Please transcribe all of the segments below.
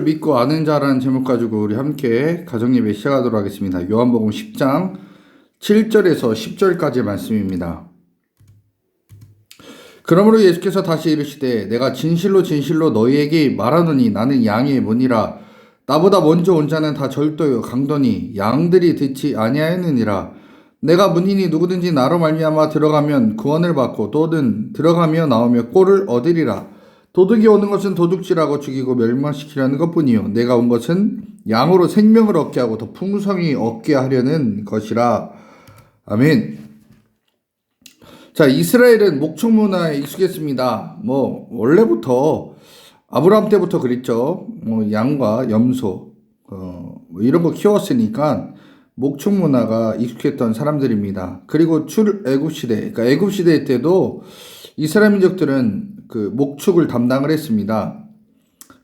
믿고 아는 자라는 제목 가지고 우리 함께 가정예배 시작하도록 하겠습니다. 요한복음 10장 7절에서 10절까지의 말씀입니다. 그러므로 예수께서 다시 이르시되 내가 진실로 진실로 너희에게 말하노니 나는 양의 문이라. 나보다 먼저 온 자는 다 절도요 강도니 양들이 듣지 아니하였느니라. 내가 문이니 누구든지 나로 말미암아 들어가면 구원을 받고 또는 들어가며 나오며 꼴을 얻으리라. 도둑이 오는 것은 도둑질하고 죽이고 멸망시키려는 것뿐이요 내가 온 것은 양으로 생명을 얻게 하고 더 풍성히 얻게 하려는 것이라. 아멘. 자, 이스라엘은 목축 문화에 익숙했습니다. 원래부터 아브라함 때부터 그랬죠. 양과 염소 이런 거 키웠으니까 목축 문화가 익숙했던 사람들입니다. 그리고 출애굽 시대, 그러니까 애굽 시대 때도 이스라엘 민족들은 그 목축을 담당을 했습니다.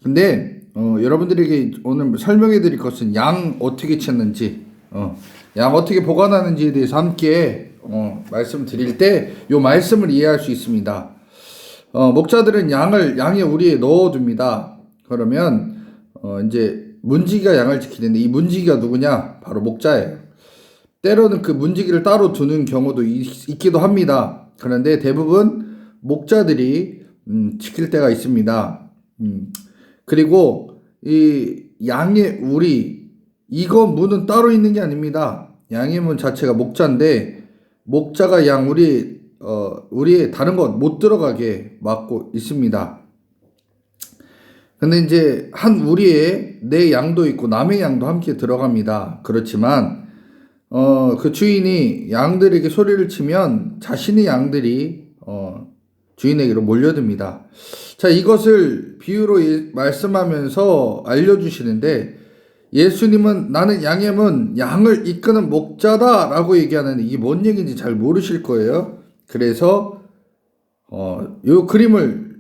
근데 여러분들에게 오늘 설명해 드릴 것은 양 어떻게 찾는지, 양 어떻게 보관하는지에 대해서 함께 말씀드릴 때 이 말씀을 이해할 수 있습니다. 목자들은 양의 우리에 넣어둡니다. 그러면 이제 문지기가 양을 지키는데 이 문지기가 누구냐? 바로 목자예요. 때로는 그 문지기를 따로 두는 경우도 있기도 합니다. 그런데 대부분 목자들이 지킬 때가 있습니다. 그리고 이 양의 우리, 이거 문은 따로 있는 게 아닙니다. 양의 문 자체가 목자인데 목자가 양 우리의 다른 것 못 들어가게 막고 있습니다. 근데 이제 한 우리에 내 양도 있고 남의 양도 함께 들어갑니다. 그렇지만 그 주인이 양들에게 소리를 치면 자신의 양들이 주인에게로 몰려듭니다. 자, 이것을 비유로 말씀하면서 알려주시는데 예수님은 나는 양의 문, 양을 이끄는 목자다 라고 얘기하는데 이게 뭔 얘기인지 잘 모르실 거예요. 그래서 요 그림을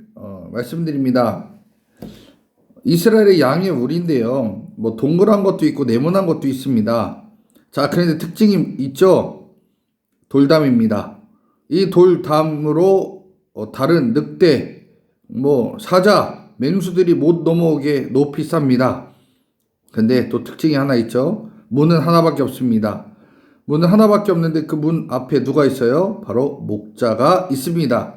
말씀드립니다. 이스라엘의 양의 우리인데요. 동그란 것도 있고 네모난 것도 있습니다. 자, 그런데 특징이 있죠. 돌담입니다. 이 돌담으로 다른 늑대, 사자, 맹수들이 못 넘어오게 높이 쌉니다. 근데 또 특징이 하나 있죠. 문은 하나밖에 없습니다. 문은 하나밖에 없는데 그 문 앞에 누가 있어요? 바로 목자가 있습니다.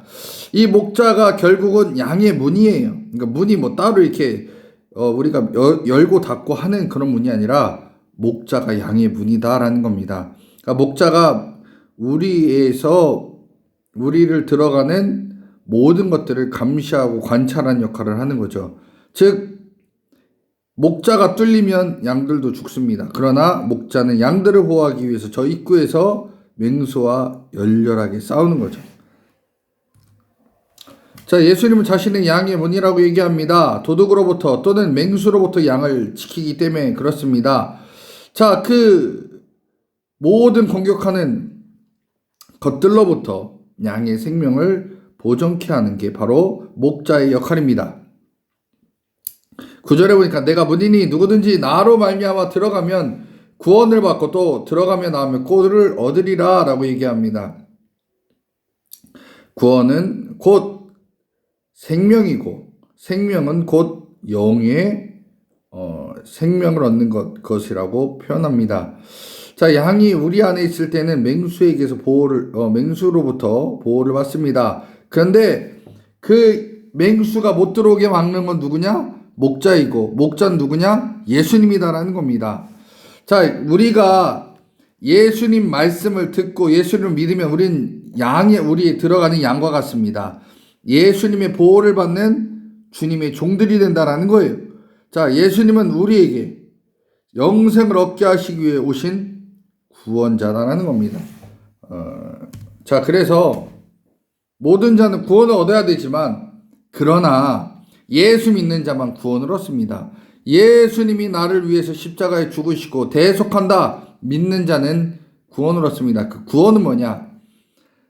이 목자가 결국은 양의 문이에요. 그러니까 문이 따로 이렇게 우리가 열고 닫고 하는 그런 문이 아니라 목자가 양의 문이다라는 겁니다. 그러니까 목자가 우리를 들어가는 모든 것들을 감시하고 관찰하는 역할을 하는 거죠. 즉 목자가 뚫리면 양들도 죽습니다. 그러나 목자는 양들을 보호하기 위해서 저 입구에서 맹수와 열렬하게 싸우는 거죠. 자, 예수님은 자신의 양의 문이라고 얘기합니다. 도둑으로부터 또는 맹수로부터 양을 지키기 때문에 그렇습니다. 자, 그 모든 공격하는 것들로부터 양의 생명을 보존케 하는 게 바로 목자의 역할입니다. 9절에 보니까 내가 문이니 누구든지 나로 말미암아 들어가면 구원을 받고 또 들어가며 나오면 꼴을 얻으리라 라고 얘기합니다. 구원은 곧 생명이고 생명은 곧 영의 생명을 얻는 것이라고 표현합니다. 자, 양이 우리 안에 있을 때는 맹수에게서 맹수로부터 보호를 받습니다. 그런데 그 맹수가 못 들어오게 막는 건 누구냐? 목자이고 목자는 누구냐? 예수님이다라는 겁니다. 자, 우리가 예수님 말씀을 듣고 예수님을 믿으면 우린 우리에 들어가는 양과 같습니다. 예수님의 보호를 받는 주님의 종들이 된다라는 거예요. 자, 예수님은 우리에게 영생을 얻게 하시기 위해 오신 구원자라는 겁니다. 자, 그래서 모든 자는 구원을 얻어야 되지만 그러나 예수 믿는 자만 구원을 얻습니다. 예수님이 나를 위해서 십자가에 죽으시고 대속한다 믿는 자는 구원을 얻습니다. 그 구원은 뭐냐?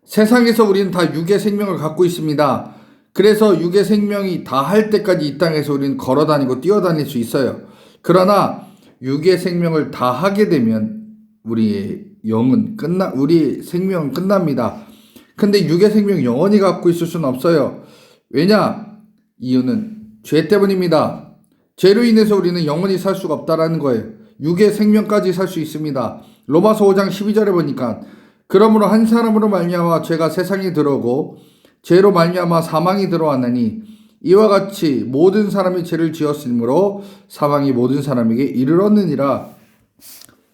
세상에서 우리는 다 육의 생명을 갖고 있습니다. 그래서 육의 생명이 다 할 때까지 이 땅에서 우리는 걸어다니고 뛰어다닐 수 있어요. 그러나 육의 생명을 다 하게 되면 우리의 우리의 생명은 끝납니다. 근데 육의 생명 영원히 갖고 있을 수는 없어요. 왜냐? 이유는 죄 때문입니다. 죄로 인해서 우리는 영원히 살 수가 없다라는 거예요. 육의 생명까지 살 수 있습니다. 로마서 5장 12절에 보니까 그러므로 한 사람으로 말미암아 죄가 세상에 들어오고 죄로 말미암아 사망이 들어왔나니 이와 같이 모든 사람이 죄를 지었으므로 사망이 모든 사람에게 이르렀느니라.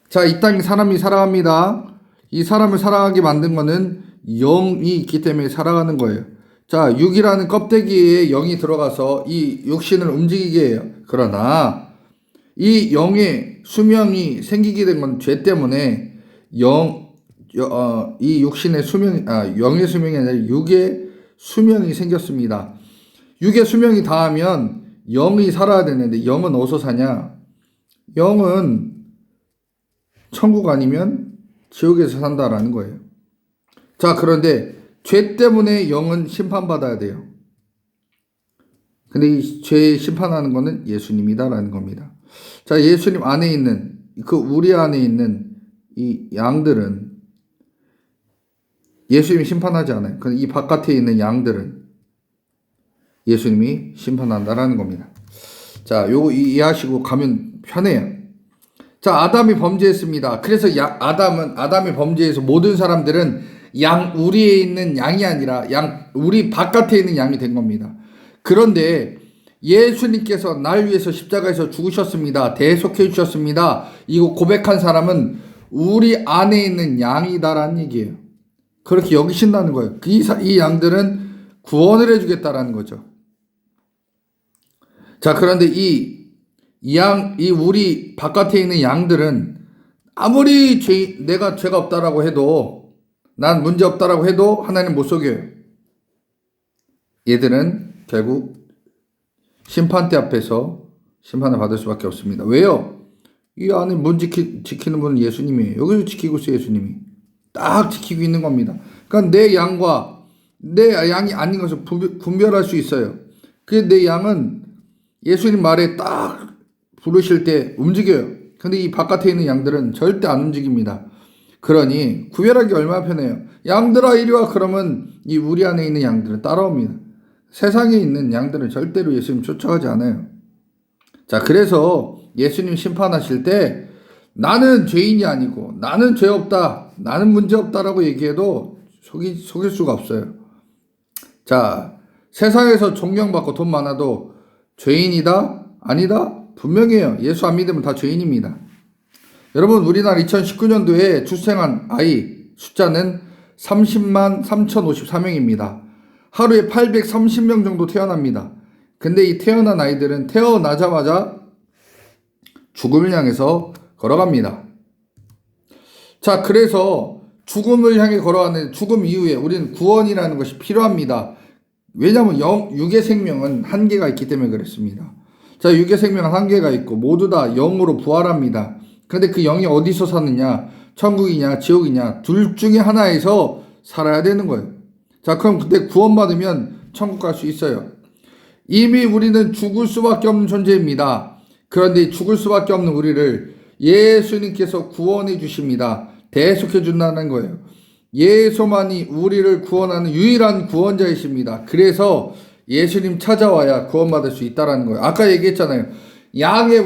자, 이 땅에 사람이 살아갑니다. 이 사람을 살아가게 만든 거는 영이 있기 때문에 살아가는 거예요. 자, 육이라는 껍데기에 영이 들어가서 이 육신을 움직이게 해요. 그러나 이 영의 수명이 생기게 된 건 죄 때문에 이 육신의 영의 수명이 아니라 육의 수명이 생겼습니다. 육의 수명이 다하면 영이 살아야 되는데 영은 어디서 사냐? 영은 천국 아니면 지옥에서 산다라는 거예요. 자, 그런데 죄 때문에 영은 심판받아야 돼요. 근데 이 죄 심판하는 거는 예수님이다라는 겁니다. 자, 예수님 안에 있는 우리 안에 있는 이 양들은 예수님이 심판하지 않아요. 근데 이 바깥에 있는 양들은 예수님이 심판한다라는 겁니다. 자, 요거 이해하시고 가면 편해요. 자, 아담이 범죄했습니다. 그래서 아담이 범죄해서 모든 사람들은 우리에 있는 양이 아니라 우리 바깥에 있는 양이 된 겁니다. 그런데 예수님께서 날 위해서 십자가에서 죽으셨습니다. 대속해 주셨습니다. 이거 고백한 사람은 우리 안에 있는 양이다라는 얘기예요. 그렇게 여기신다는 거예요. 이 양들은 구원을 해주겠다라는 거죠. 자, 그런데 우리 바깥에 있는 양들은 아무리 내가 죄가 없다라고 해도, 난 문제 없다라고 해도 하나님 못 속여요. 얘들은 결국 심판대 앞에서 심판을 받을 수밖에 없습니다. 왜요? 이 안에 문 지키는 분은 예수님이에요. 여기서 지키고 있어요. 예수님이 딱 지키고 있는 겁니다. 그러니까 내 양과 내 양이 아닌 것을 분별할 수 있어요. 그 내 양은 예수님 말에 딱 부르실 때 움직여요. 근데 이 바깥에 있는 양들은 절대 안 움직입니다. 그러니 구별하기 얼마나 편해요. 양들아 이리 와 그러면 이 우리 안에 있는 양들은 따라옵니다. 세상에 있는 양들은 절대로 예수님 쫓아가지 않아요. 자, 그래서 예수님 심판하실 때 나는 죄인이 아니고 나는 죄 없다, 나는 문제 없다라고 얘기해도 속일 수가 없어요. 자, 세상에서 존경받고 돈 많아도 죄인이다? 아니다? 분명해요. 예수 안 믿으면 다 죄인입니다. 여러분, 우리나라 2019년도에 출생한 아이 숫자는 30만 3,054명입니다. 하루에 830명 정도 태어납니다. 근데 이 태어난 아이들은 태어나자마자 죽음을 향해서 걸어갑니다. 자, 그래서 죽음을 향해 걸어가는 죽음 이후에 우리는 구원이라는 것이 필요합니다. 왜냐하면 육의 생명은 한계가 있기 때문에 그렇습니다. 자, 육의 생명은 한계가 있고 모두 다 영으로 부활합니다. 그런데 그 영이 어디서 사느냐? 천국이냐 지옥이냐? 둘 중에 하나에서 살아야 되는 거예요. 자, 그럼 그때 구원받으면 천국 갈 수 있어요. 이미 우리는 죽을 수밖에 없는 존재입니다. 그런데 죽을 수밖에 없는 우리를 예수님께서 구원해 주십니다. 대속해 준다는 거예요. 예수만이 우리를 구원하는 유일한 구원자이십니다. 그래서 예수님 찾아와야 구원받을 수 있다는 거예요. 아까 얘기했잖아요. 양의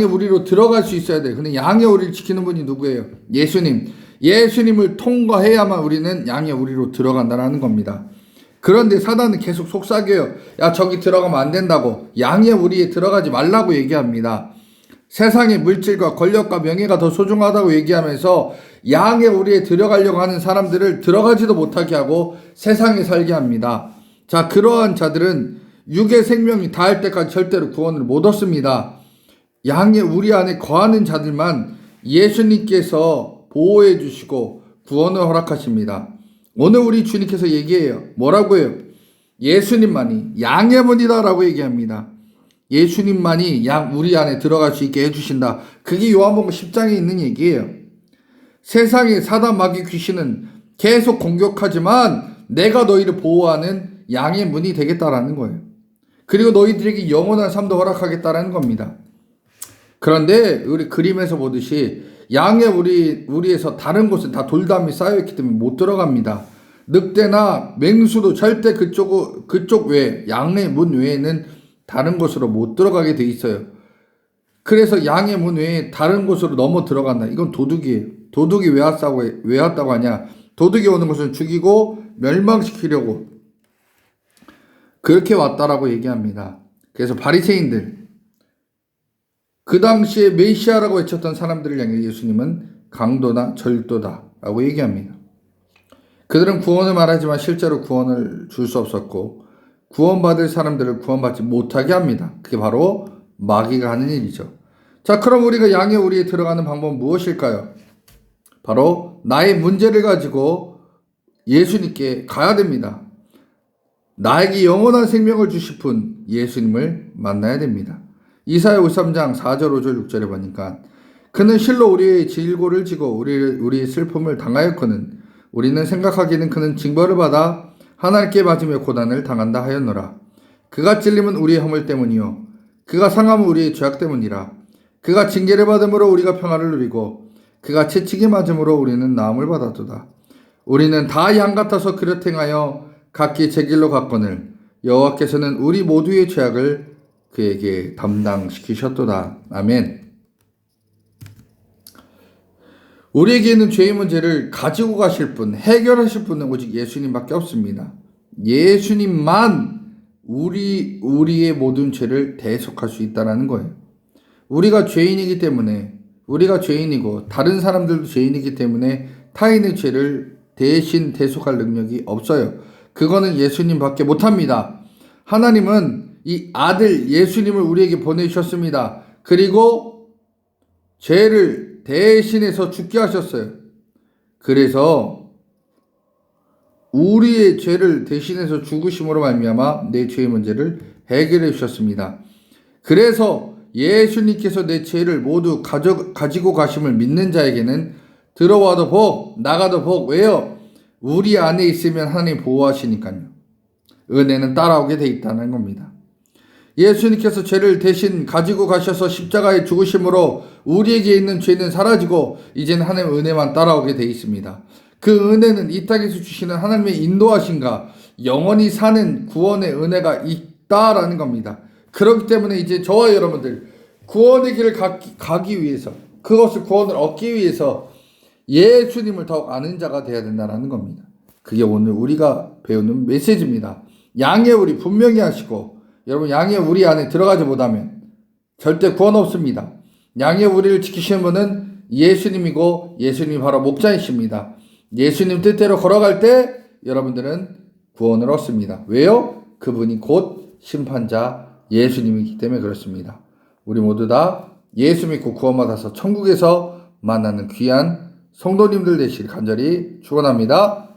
우리로 들어갈 수 있어야 돼요. 근데 양의 우리를 지키는 분이 누구예요? 예수님. 예수님을 통과해야만 우리는 양의 우리로 들어간다는 겁니다. 그런데 사단은 계속 속삭여요. 야, 저기 들어가면 안 된다고. 양의 우리에 들어가지 말라고 얘기합니다. 세상의 물질과 권력과 명예가 더 소중하다고 얘기하면서 양의 우리에 들어가려고 하는 사람들을 들어가지도 못하게 하고 세상에 살게 합니다. 자, 그러한 자들은 육의 생명이 닿을 때까지 절대로 구원을 못 얻습니다. 양의 우리 안에 거하는 자들만 예수님께서 보호해 주시고 구원을 허락하십니다. 오늘 우리 주님께서 얘기해요. 뭐라고 해요? 예수님만이 양의 문이다라고 얘기합니다. 예수님만이 우리 안에 들어갈 수 있게 해주신다. 그게 요한복음 10장에 있는 얘기예요. 세상의 사단 마귀 귀신은 계속 공격하지만 내가 너희를 보호하는 양의 문이 되겠다라는 거예요. 그리고 너희들에게 영원한 삶도 허락하겠다라는 겁니다. 그런데 우리 그림에서 보듯이 양의 우리에서 다른 곳은 다 돌담이 쌓여있기 때문에 못 들어갑니다. 늑대나 맹수도 절대 그쪽 외 양의 문 외에는 다른 곳으로 못 들어가게 돼 있어요. 그래서 양의 문 외에 다른 곳으로 넘어 들어간다. 이건 도둑이에요. 도둑이 왜 왔다고 하냐? 도둑이 오는 것은 죽이고 멸망시키려고 그렇게 왔다라고 얘기합니다. 그래서 바리새인들, 그 당시에 메시아라고 외쳤던 사람들을 향해 예수님은 강도나 절도다라고 얘기합니다. 그들은 구원을 말하지만 실제로 구원을 줄 수 없었고 구원받을 사람들을 구원받지 못하게 합니다. 그게 바로 마귀가 하는 일이죠. 자, 그럼 우리가 양의 우리에 들어가는 방법은 무엇일까요? 바로 나의 문제를 가지고 예수님께 가야 됩니다. 나에게 영원한 생명을 주실 분 예수님을 만나야 됩니다. 이사야 53장 4절 5절 6절에 보니까 그는 실로 우리의 질고를 지고 우리의 슬픔을 당하였거든 우리는 생각하기는 그는 징벌을 받아 하나님께 맞으며 고난을 당한다 하였노라. 그가 찔림은 우리의 허물 때문이요 그가 상함은 우리의 죄악 때문이라. 그가 징계를 받음으로 우리가 평화를 누리고 그가 채찍에 맞음으로 우리는 나음을 받았도다. 우리는 다 양 같아서 그릇 행하여 각기 제 길로 갔거늘 여호와께서는 우리 모두의 죄악을 그에게 담당시키셨도다. 아멘. 우리에게 있는 죄의 문제를 가지고 가실 분, 해결하실 분은 오직 예수님밖에 없습니다. 예수님만 우리의 모든 죄를 대속할 수 있다는 거예요. 우리가 죄인이기 때문에, 우리가 죄인이고 다른 사람들도 죄인이기 때문에 타인의 죄를 대신 대속할 능력이 없어요. 그거는 예수님밖에 못합니다. 하나님은 이 아들 예수님을 우리에게 보내주셨습니다. 그리고 죄를 대신해서 죽게 하셨어요. 그래서 우리의 죄를 대신해서 죽으심으로 말미암아 내 죄의 문제를 해결해 주셨습니다. 그래서 예수님께서 내 죄를 모두 가지고 가심을 믿는 자에게는 들어와도 복, 나가도 복. 왜요? 우리 안에 있으면 하나님 보호하시니까요. 은혜는 따라오게 돼 있다는 겁니다. 예수님께서 죄를 대신 가지고 가셔서 십자가에 죽으심으로 우리에게 있는 죄는 사라지고 이제는 하나님의 은혜만 따라오게 돼 있습니다. 그 은혜는 이 땅에서 주시는 하나님의 인도하심과 영원히 사는 구원의 은혜가 있다라는 겁니다. 그렇기 때문에 이제 저와 여러분들 구원의 길을 가기 위해서 그것을 구원을 얻기 위해서 예수님을 더욱 아는 자가 되어야 된다는 겁니다. 그게 오늘 우리가 배우는 메시지입니다. 양의 우리 분명히 하시고 여러분 양의 우리 안에 들어가지 못하면 절대 구원 없습니다. 양의 우리를 지키시는 분은 예수님이고 예수님이 바로 목자이십니다. 예수님 뜻대로 걸어갈 때 여러분들은 구원을 얻습니다. 왜요? 그분이 곧 심판자 예수님이기 때문에 그렇습니다. 우리 모두 다 예수 믿고 구원받아서 천국에서 만나는 귀한 성도님들 되시길 간절히 축원합니다.